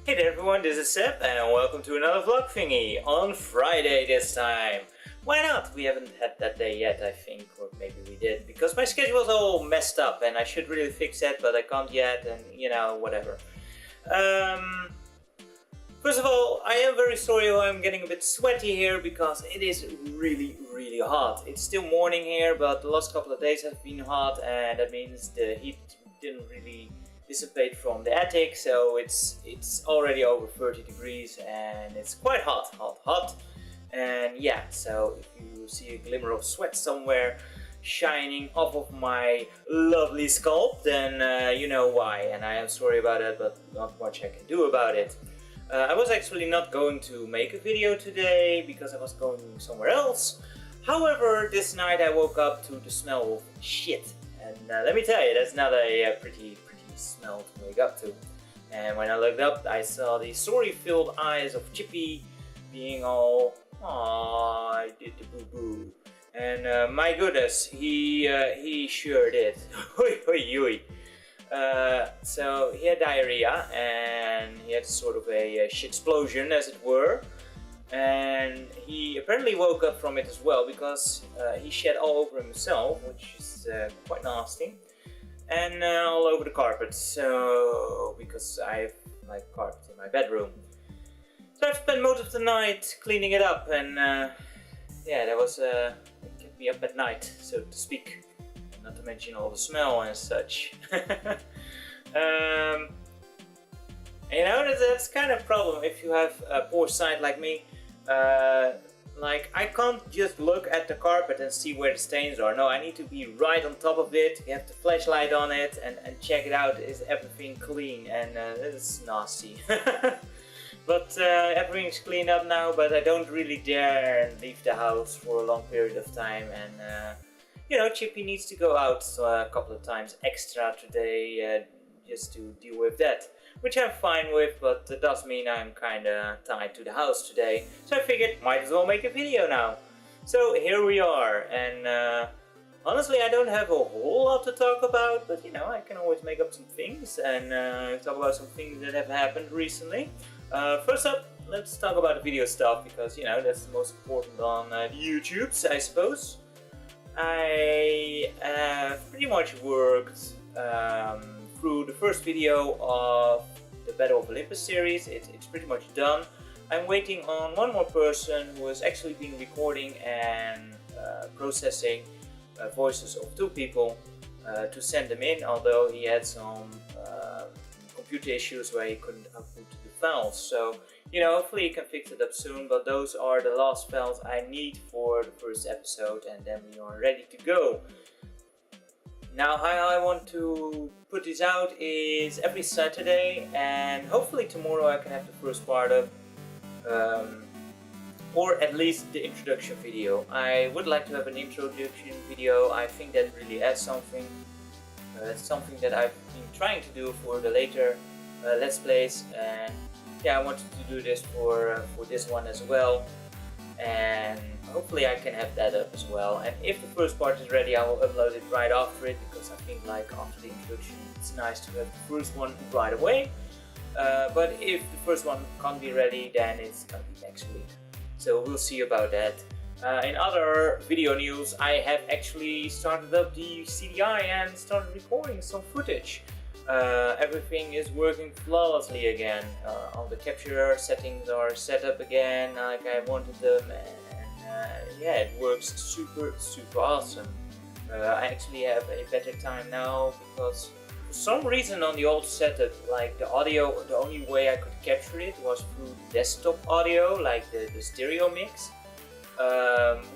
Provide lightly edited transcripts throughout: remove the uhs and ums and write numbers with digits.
Hey there everyone, this is Seb and welcome to another vlog thingy on Friday this time. Why not? We haven't had that day yet, I think, or maybe we did, because my schedule's all messed up and I should really fix that, but I can't yet, and you know, whatever. First of all, I am very sorry I'm getting a bit sweaty here because it is really hot. It's still morning here, but the last couple of days have been hot, and that means the heat didn't really dissipate from the attic, so it's already over 30 degrees and it's quite hot. And yeah, so if you see a glimmer of sweat somewhere shining off of my lovely scalp, then you know why, and I am sorry about that, but not much I can do about it. I was actually not going to make a video today because I was going somewhere else. However, this night I woke up to the smell of shit, and let me tell you, that's not a pretty smell to wake up to. And when I looked up, I saw the sorry-filled eyes of Chippy being all, "Aww, I did the boo-boo." And my goodness, he sure did. So he had diarrhea and he had sort of a shit-explosion, as it were. And he apparently woke up from it as well because he shed all over himself, which is quite nasty. And all over the carpet, so because I have like carpet in my bedroom. So I've spent most of the night cleaning it up, and yeah, that was it kept me up at night, so to speak. Not to mention all the smell and such. You know, that's kind of a problem if you have a poor sight like me. Like, I can't just look at the carpet and see where the stains are. No, I need to be right on top of it. You have the flashlight on it and check it out. Is everything clean? And it's nasty. But everything's cleaned up now, but I don't really dare leave the house for a long period of time. And you know, Chippy needs to go out a couple of times extra today just to deal with that. Which I'm fine with, but it does mean I'm kinda tied to the house today. So I figured, might as well make a video now. So here we are, and honestly I don't have a whole lot to talk about, but you know, I can always make up some things and talk about some things that have happened recently. First up, let's talk about the video stuff, because you know, that's the most important on YouTube's, I suppose. I have pretty much worked through the first video of the Battle of Olympus series. It's pretty much done. I'm waiting on one more person who has actually been recording and processing voices of two people to send them in, although he had some computer issues where he couldn't output the files. So, you know, hopefully he can fix it up soon, but those are the last files I need for the first episode, and then we are ready to go. Now, how I want to put this out is every Saturday, and hopefully tomorrow I can have the first part of, or at least the introduction video. I would like to have an introduction video. I think that really adds something. It's something that I've been trying to do for the later Let's Plays, and yeah, I wanted to do this for this one as well. And hopefully I can have that up as well, and if the first part is ready I will upload it right after it, because I think like after the introduction it's nice to have the first one right away. But if the first one can't be ready, then it's gonna be next week, so we'll see about that. In other video news, I have actually started up the CDI and started recording some footage. Everything is working flawlessly again. All the capture settings are set up again like I wanted them, and yeah, it works super awesome. I actually have a better time now because for some reason on the old setup, like the audio, the only way I could capture it was through desktop audio, like the stereo mix,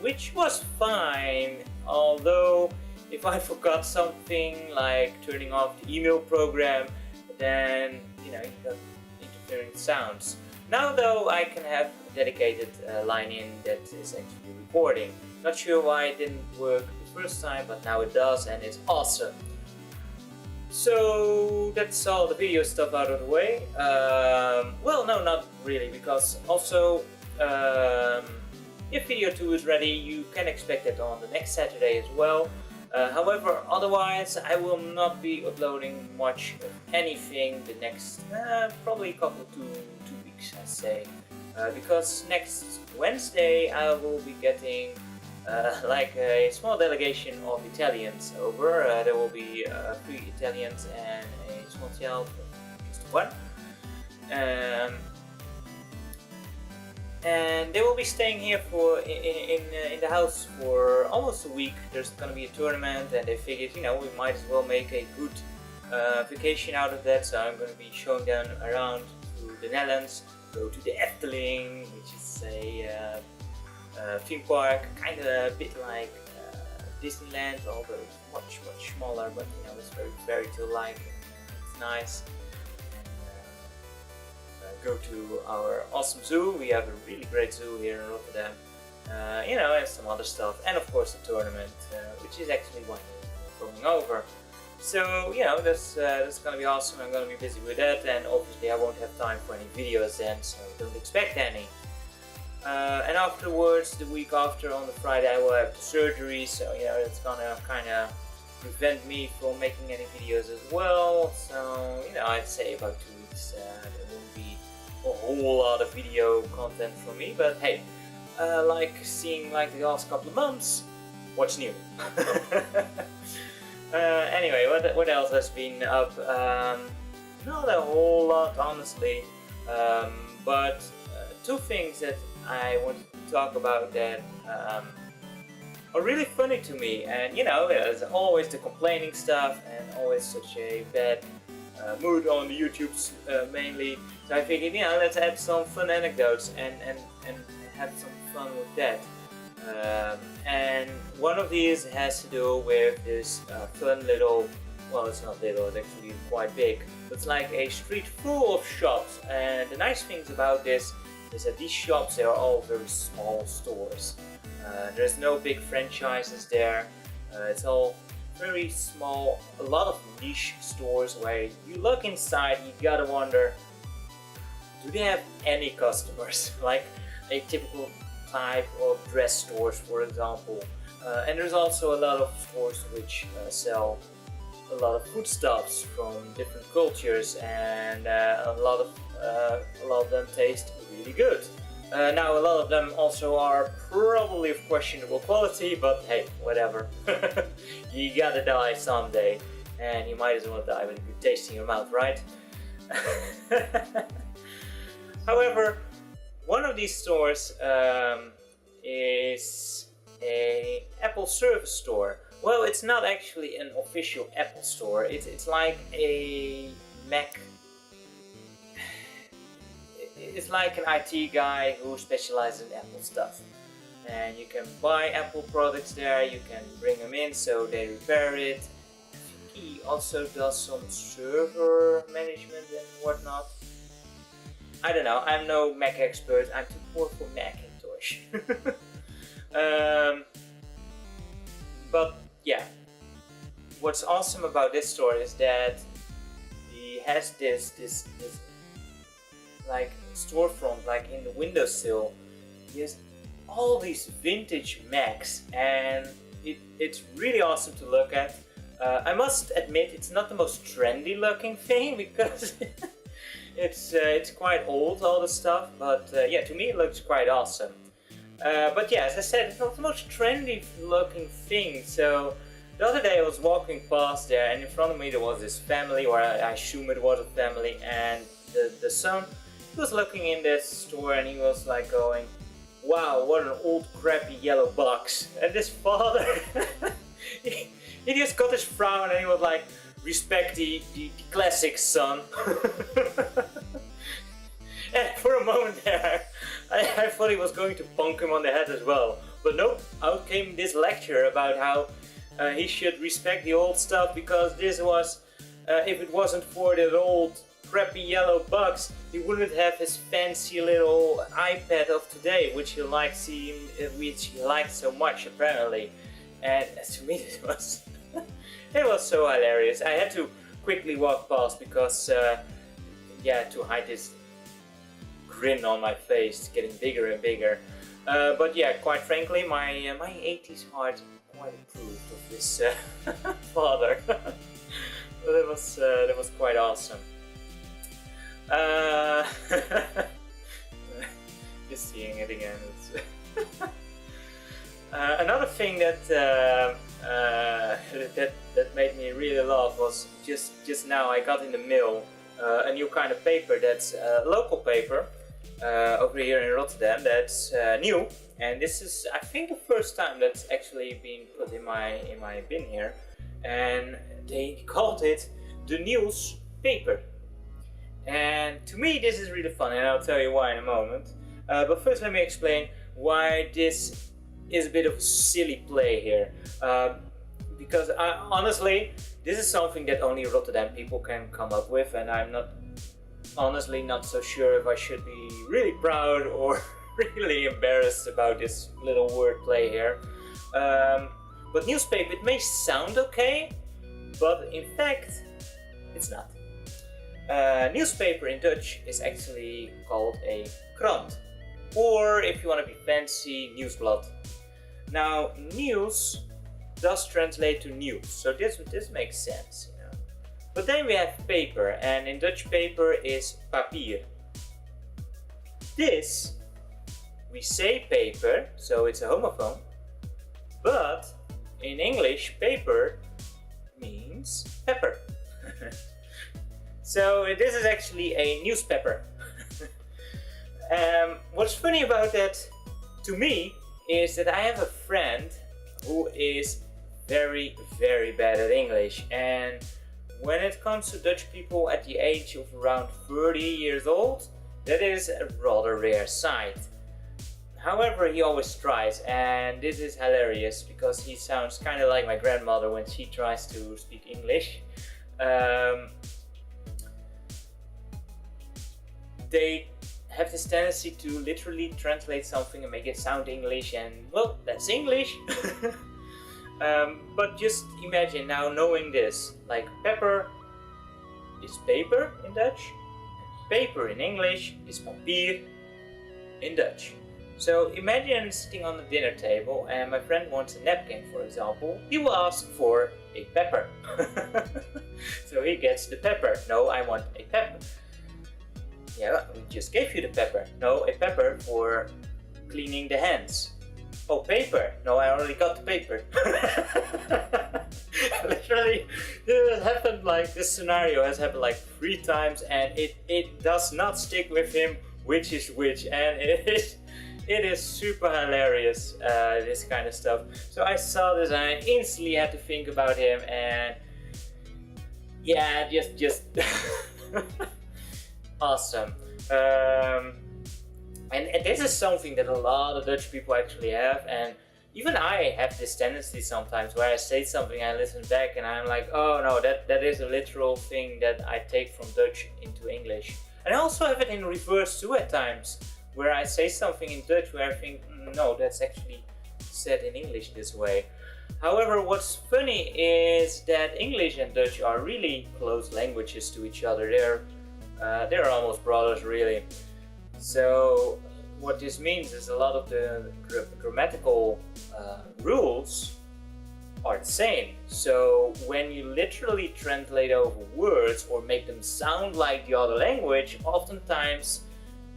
which was fine, although if I forgot something like turning off the email program, then you know, you got interfering sounds. Now though, I can have a dedicated line in that is actually recording. Not sure why it didn't work the first time, but now it does, and it's awesome. So that's all the video stuff out of the way. Well, no, not really, because also if video 2 is ready, you can expect it on the next Saturday as well. However, otherwise I will not be uploading much of anything the next probably a couple two weeks, I say, because next Wednesday I will be getting like a small delegation of Italians over. There will be 3 Italians and a small child, just one. And they will be staying here for in the house for almost a week. There's gonna be a tournament, and they figured, you know, we might as well make a good vacation out of that. So I'm gonna be showing them around to the Netherlands, go to the Efteling, which is a theme park, kind of a bit like Disneyland, although much smaller. But you know, it's very fairy tale-like. It's nice. Go to our awesome zoo. We have a really great zoo here in Rotterdam, you know, and some other stuff, and of course the tournament, which is actually why we're going over. So you know, that's gonna be awesome. I'm gonna be busy with that, and obviously I won't have time for any videos then, so don't expect any. And afterwards, the week after, on the Friday, I will have the surgery, so you know, it's gonna kind of prevent me from making any videos as well. So you know, I'd say about 2 weeks there won't be a whole lot of video content from me, but hey, like seeing like the last couple of months, what's new? Anyway, what else has been up? Not a whole lot, honestly, but 2 things that I wanted to talk about that are really funny to me. And you know, there's always the complaining stuff and always such a bad mood on the YouTubes mainly. So I figured, you know, let's add some fun anecdotes and have some fun with that. And one of these has to do with this fun little, well, it's not little, it's actually quite big. It's like a street full of shops, and the nice things about this is that these shops, they are all very small stores. There's no big franchises there. It's all very small, a lot of niche stores where you look inside, you gotta wonder, do they have any customers? Like a typical type of dress stores, for example. And there's also a lot of stores which sell a lot of foodstuffs from different cultures, and a lot of them taste really good. Now, a lot of them also are probably of questionable quality, but hey, whatever. You gotta die someday, and you might as well die with a good taste in your mouth, right? However, one of these stores is an Apple service store. Well, it's not actually an official Apple store. It's like a Mac. It's like an IT guy who specializes in Apple stuff. And you can buy Apple products there, you can bring them in so they repair it. I think he also does some server management and whatnot. I don't know, I'm no Mac expert, I'm too poor for Macintosh. But yeah, what's awesome about this store is that he has this like storefront, like in the windowsill. He has all these vintage Macs, and it's really awesome to look at. I must admit, it's not the most trendy looking thing because it's quite old, all the stuff, but yeah, to me it looks quite awesome. But yeah, as I said, it's not the most trendy looking thing. So the other day I was walking past there, and in front of me there was this family, or I assume it was a family, and the son, he was looking in this store and he was like going, wow, what an old crappy yellow box. And this father, he just got his frown and he was like, respect the classic, son. And for a moment there, I thought he was going to bonk him on the head as well. But nope, out came this lecture about how he should respect the old stuff, because this was, if it wasn't for that old crappy yellow box, he wouldn't have his fancy little iPad of today, which he liked so much apparently. And to me it was it was so hilarious. I had to quickly walk past because yeah, to hide this grin on my face getting bigger and bigger. But yeah, quite frankly, my 80s heart quite approved of this father. That was quite awesome. Just seeing it again. Another thing that that made me really laugh was just now I got in the mail a new kind of paper that's a local paper over here in Rotterdam that's new, and this is I think the first time that's actually been put in my bin here, and they called it the newspaper. And to me this is really fun, and I'll tell you why in a moment. But first let me explain why this is a bit of a silly play here. Because honestly, this is something that only Rotterdam people can come up with, and I'm honestly not so sure if I should be really proud or really embarrassed about this little word play here. But newspaper, it may sound okay, but in fact it's not. Newspaper in Dutch is actually called a krant, or if you want to be fancy, nieuwsblad. Now, news does translate to news, so this makes sense, you know. But then we have paper, and in Dutch paper is papier. This, we say paper, so it's a homophone, but in English, paper means pepper. So this is actually a newspaper. What's funny about that to me is that I have a friend who is very, very bad at English, and when it comes to Dutch people at the age of around 30 years old, that is a rather rare sight. However, he always tries, and this is hilarious because he sounds kind of like my grandmother when she tries to speak English. They have this tendency to literally translate something and make it sound English, and well, that's English. But just imagine now knowing this, like pepper is paper in Dutch, and paper in English is papier in Dutch. So imagine sitting on the dinner table and my friend wants a napkin, for example. He will ask for a pepper. So he gets the pepper. No, I want a pepper. Yeah, we just gave you the pepper. No, a pepper for cleaning the hands. Oh, paper. No, I already got the paper. Literally, this happened this scenario has happened like 3 times, and it does not stick with him which is which, and it is super hilarious, this kind of stuff. So I saw this and I instantly had to think about him, and yeah, just awesome. And this is something that a lot of Dutch people actually have, and even I have this tendency sometimes where I say something, I listen back and I'm like, oh no, that is a literal thing that I take from Dutch into English. And I also have it in reverse too at times, where I say something in Dutch where I think, no, that's actually said in English this way. However, what's funny is that English and Dutch are really close languages to each other. They're almost brothers, really. So what this means is a lot of the grammatical rules are the same. So when you literally translate over words or make them sound like the other language, oftentimes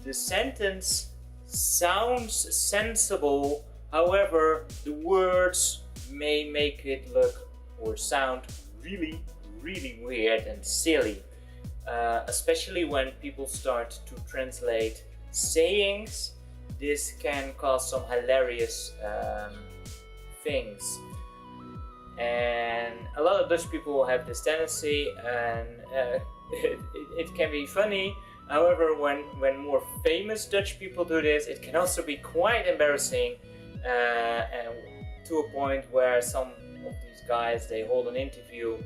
the sentence sounds sensible, however the words may make it look or sound really, really weird and silly. Especially when people start to translate sayings, this can cause some hilarious things. And a lot of Dutch people have this tendency, and it can be funny. However, when more famous Dutch people do this, it can also be quite embarrassing, and to a point where some of these guys, they hold an interview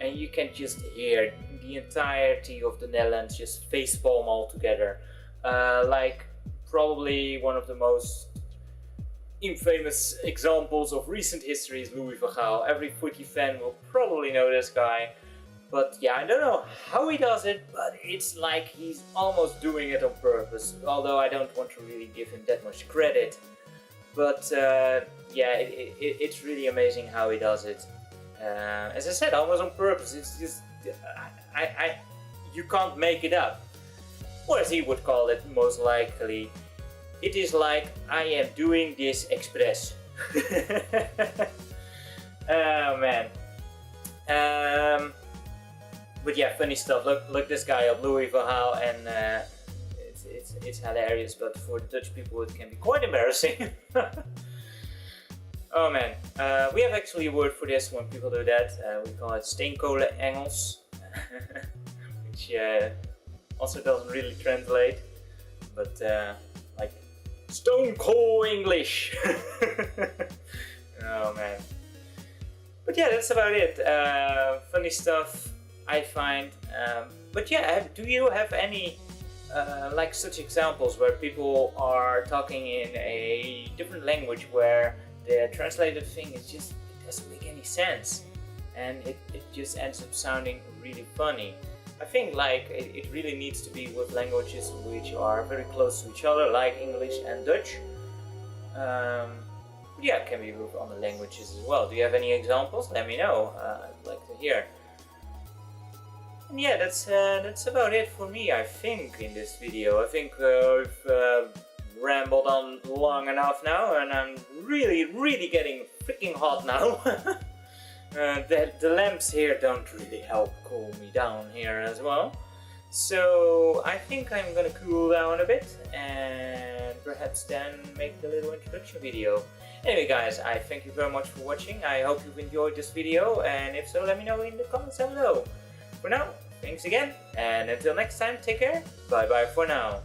and you can just hear the entirety of the Netherlands just facepalm all together. Like probably one of the most infamous examples of recent history is Louis van Gaal. Every footy fan will probably know this guy. But yeah, I don't know how he does it, but it's like he's almost doing it on purpose. Although I don't want to really give him that much credit. but yeah, it's really amazing how he does it. As I said, almost on purpose. It's just you can't make it up, or as he would call it, most likely, it is like I am doing this express. Oh man. But yeah, funny stuff. Look this guy up, Louis van Gaal, and it's hilarious. But for the Dutch people, it can be quite embarrassing. Oh man, we have actually a word for this when people do that. We call it steenkolen Engels, which also doesn't really translate, but like stone cold English. Oh man. But yeah, that's about it. Funny stuff, I find. But yeah, do you have any like such examples where people are talking in a different language where the translated thing is just, it doesn't make any sense, and it just ends up sounding really funny? I think like it really needs to be with languages which are very close to each other, like English and Dutch. Yeah, it can be with other languages as well. Do you have any examples? Let me know. I'd like to hear. And yeah, that's about it for me, I think, in this video. I think we've rambled on long enough now, and I'm really getting freaking hot now. The lamps here don't really help cool me down here as well. So I think I'm gonna cool down a bit and perhaps then make the little introduction video. Anyway guys, I thank you very much for watching. I hope you've enjoyed this video, and if so, let me know in the comments down below. For now, thanks again, and until next time, take care. Bye bye for now.